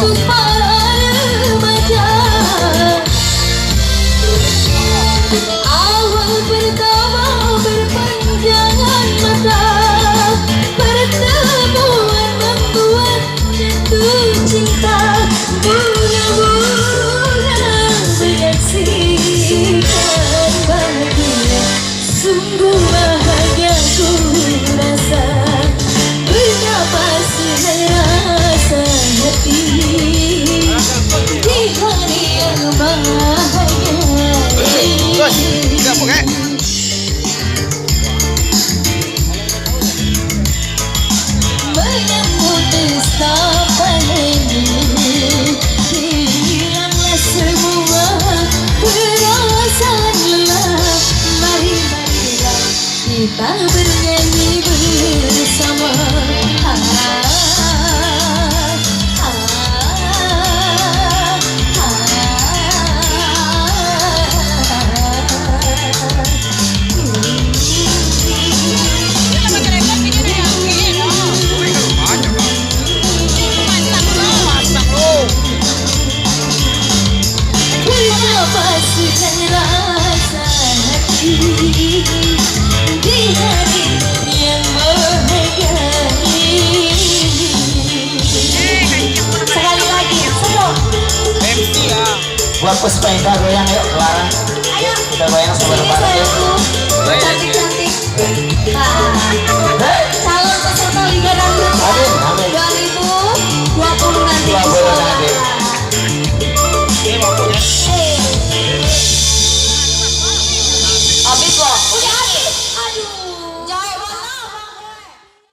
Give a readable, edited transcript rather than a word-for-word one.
untuk para remaja. Awal pertama berpanjangan mata, pertemuan membuat jatuh cinta. Mula-mula menyaksikan bahagia, sungguh bahagia ku rasa. Betapa senang rasa hati di hari yang bahagia. Tidak pakai. Menyambut pesta panen, hilanglah semua perasaan lelah. Mari-marilah kita bernyanyi bersama. Betapa senang rasa hati di hari yang bahagia ini. Sekali lagi, seru. MC ya. Buat pesepeda goyang yuk Clara. Ayo. Kita goyang sama bareng. Sayangku, cantik-cantik.